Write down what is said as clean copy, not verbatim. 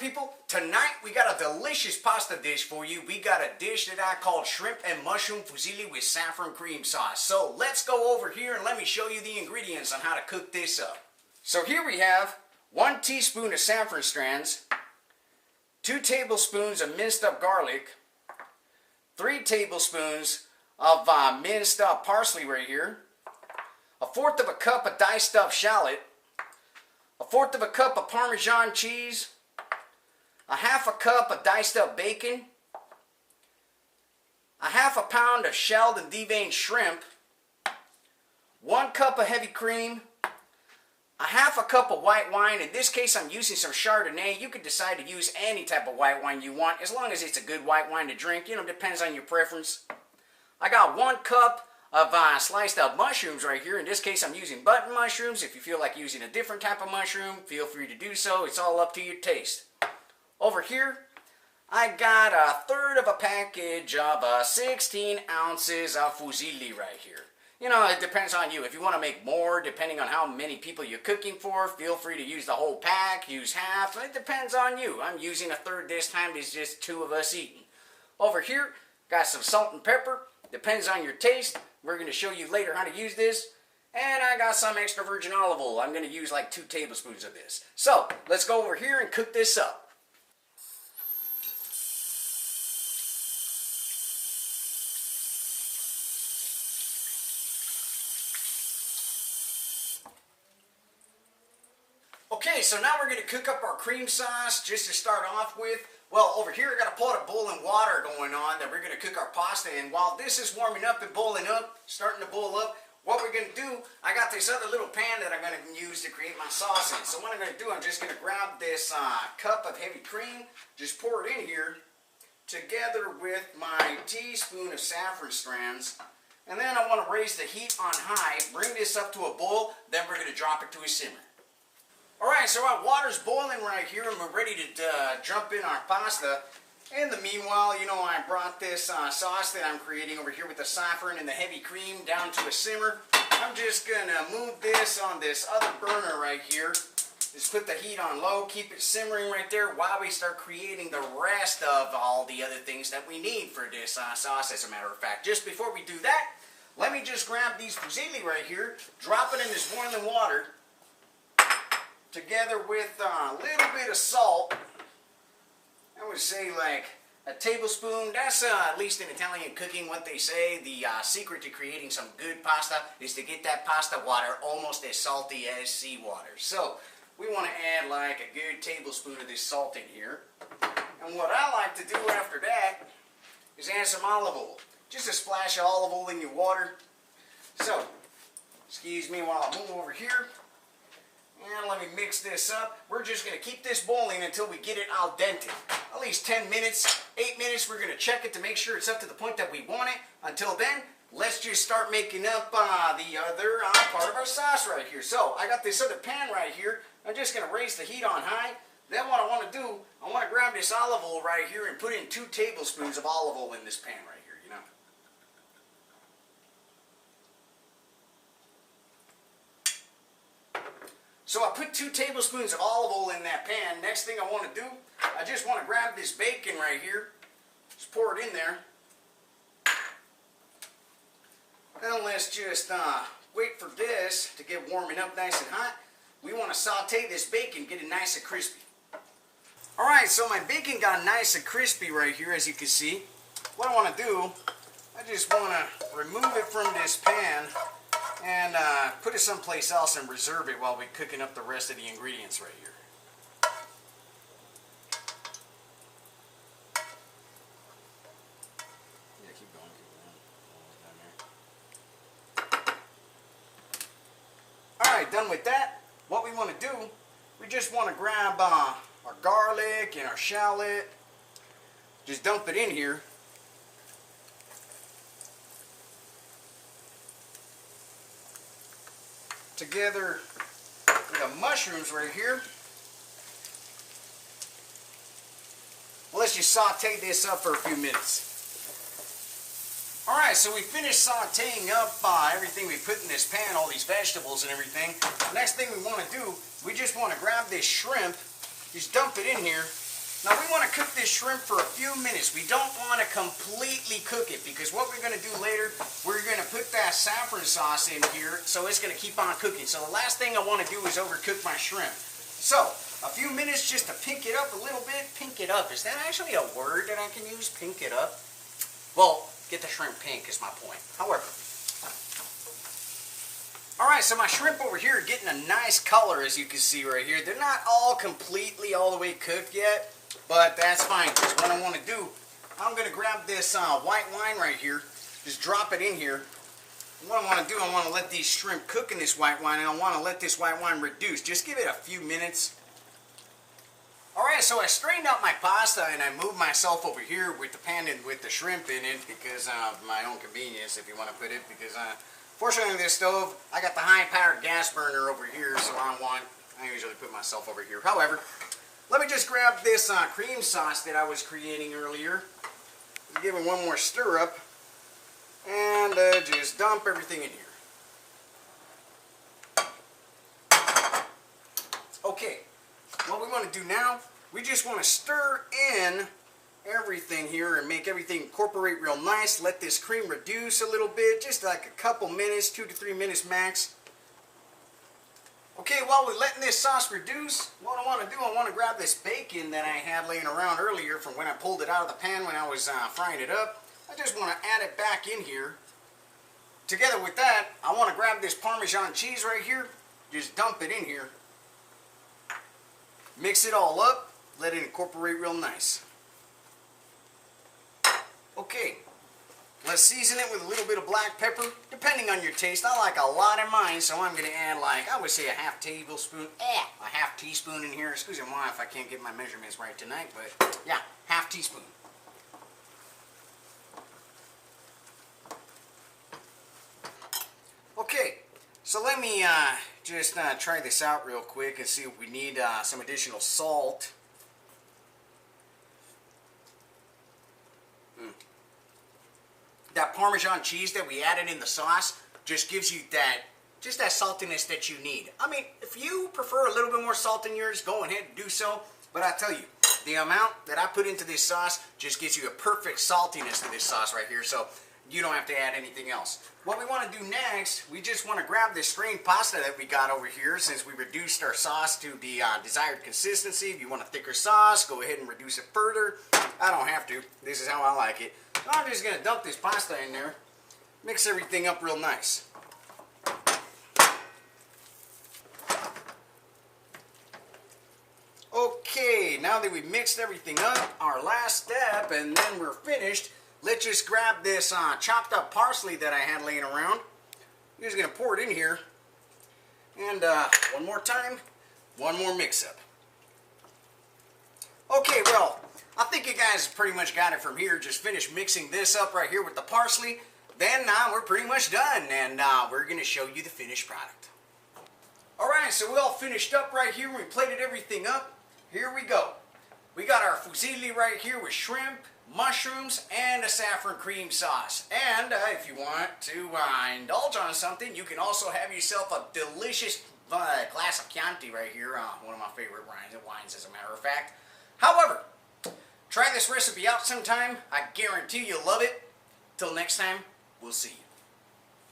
people, tonight we got a delicious pasta dish for you. We got a dish that I call shrimp and mushroom fusilli with saffron cream sauce. So let's go over here and let me show you the ingredients on how to cook this up. So here we have 1 teaspoon of saffron strands, 2 tablespoons of minced up garlic, 3 tablespoons of minced up parsley right here, 1/4 of a cup of diced up shallot, 1/4 of a cup of Parmesan cheese, 1/2 a cup of diced up bacon, 1/2 pound of shelled and deveined shrimp, 1 cup of heavy cream, 1/2 a cup of white wine. In this case I'm using some Chardonnay. You could decide to use any type of white wine you want as long as it's a good white wine to drink. You know, depends on your preference. I got 1 cup of sliced up mushrooms right here. In this case I'm using button mushrooms. If you feel like using a different type of mushroom, feel free to do so. It's all up to your taste. Over here I got 1/3 of a package of 16 ounces of fusilli right here. You know, it depends on you. If you want to make more, depending on how many people you're cooking for, feel free to use the whole pack, use half. It depends on you. I'm using 1/3 this time. There's just 2 of us eating. Over here, got some salt and pepper. Depends on your taste. We're going to show you later how to use this. And I got some extra virgin olive oil. I'm going to use like 2 tablespoons of this. So, let's go over here and cook this up. Okay, so now we're going to cook up our cream sauce just to start off with. Well, over here I got a pot of boiling water going on that we're going to cook our pasta in. While this is warming up and boiling up, starting to boil up, what we're going to do, I got this other little pan that I'm going to use to create my sauce in. So what I'm going to do, I'm just going to grab this cup of heavy cream, just pour it in here, together with my teaspoon of saffron strands. And then I want to raise the heat on high, bring this up to a boil, then we're going to drop it to a simmer. Alright, so our water's boiling right here and we're ready to jump in our pasta. In the meanwhile, you know, I brought this sauce that I'm creating over here with the saffron and the heavy cream down to a simmer. I'm just going to move this on this other burner right here. Just put the heat on low, keep it simmering right there while we start creating the rest of all the other things that we need for this sauce, as a matter of fact. Just before we do that, let me just grab these fusilli right here, drop it in this boiling water, together with a little bit of salt. I would say like a tablespoon. That's at least in Italian cooking what they say. The secret to creating some good pasta is to get that pasta water almost as salty as seawater. So we want to add like a good tablespoon of this salt in here. And what I like to do after that is add some olive oil. Just a splash of olive oil in your water. So, excuse me while I move over here. And let me mix this up. We're just going to keep this boiling until we get it al dente. At least 10 minutes, 8 minutes. We're going to check it to make sure it's up to the point that we want it. Until then, let's just start making up the other part of our sauce right here. So, I got this other pan right here. I'm just going to raise the heat on high. Then what I want to do, I want to grab this olive oil right here and put in 2 tablespoons of olive oil in this pan right here, you know. So I put 2 tablespoons of olive oil in that pan. Next thing I want to do, I just want to grab this bacon right here. Just pour it in there. Then let's just wait for this to get warming up nice and hot. We want to saute this bacon, get it nice and crispy. Alright, so my bacon got nice and crispy right here, as you can see. What I want to do, I just want to remove it from this pan and put it someplace else and reserve it while we're cooking up the rest of the ingredients right here. Yeah, keep going, Alright, done with that. What we want to do, we just want to grab our garlic and our shallot. Just dump it in here. Together with the mushrooms right here. Well, let's just saute this up for a few minutes. Alright, so we finished sauteing up everything we put in this pan, all these vegetables and everything. The next thing we want to do, we just want to grab this shrimp, just dump it in here, Now we want to cook this shrimp for a few minutes. We don't want to completely cook it because what we're going to do later, we're going to put that saffron sauce in here, so it's going to keep on cooking. So the last thing I want to do is overcook my shrimp. So a few minutes just to pink it up a little bit. Pink it up. Is that actually a word that I can use? Pink it up? Well, get the shrimp pink is my point. However. Alright, so my shrimp over here are getting a nice color, as you can see right here. They're not all completely all the way cooked yet, but that's fine, because what I want to do, I'm going to grab this white wine right here, just drop it in here. What I want to do, I want to let these shrimp cook in this white wine, and I want to let this white wine reduce. Just give it a few minutes. Alright, so I strained out my pasta, and I moved myself over here with the pan and with the shrimp in it, because of my own convenience, if you want to put it, because fortunately this stove, I got the high-powered gas burner over here, so I usually put myself over here. However, let me just grab this cream sauce that I was creating earlier. Give it one more stir up. And just dump everything in here. Okay, what we want to do now, we just want to stir in everything here and make everything incorporate real nice. Let this cream reduce a little bit, just like a couple minutes, 2 to 3 minutes max. Okay, while we're letting this sauce reduce, what I want to do, I want to grab this bacon that I had laying around earlier from when I pulled it out of the pan when I was frying it up. I just want to add it back in here. Together with that, I want to grab this Parmesan cheese right here, just dump it in here. Mix it all up, let it incorporate real nice. Okay, let's season it with a little bit of black pepper, depending on your taste. I like a lot in mine, so I'm going to add like, I would say a half tablespoon, a half teaspoon in here. Excuse me if I can't get my measurements right tonight, but yeah, half teaspoon. Okay, so let me just try this out real quick and see if we need some additional salt. That Parmesan cheese that we added in the sauce just gives you that saltiness that you need. I mean, if you prefer a little bit more salt in yours, go ahead and do so. But I tell you, the amount that I put into this sauce just gives you a perfect saltiness to this sauce right here. So you don't have to add anything else. What we want to do next, we just want to grab this strained pasta that we got over here since we reduced our sauce to the desired consistency. If you want a thicker sauce, go ahead and reduce it further. I don't have to. This is how I like it. So I'm just going to dump this pasta in there, mix everything up real nice. Okay, now that we've mixed everything up, our last step, and then we're finished, let's just grab this chopped up parsley that I had laying around. I'm just going to pour it in here. And one more time, one more mix up. Okay, well, I think you guys pretty much got it from here. Just finished mixing this up right here with the parsley. Then we're pretty much done, and we're going to show you the finished product. Alright, so we all finished up right here. We plated everything up. Here we go. We got our fusilli right here with shrimp, mushrooms, and a saffron cream sauce. And if you want to indulge on something, you can also have yourself a delicious glass of Chianti right here. One of my favorite wines, as a matter of fact. However, try this recipe out sometime. I guarantee you'll love it. Till next time, we'll see you.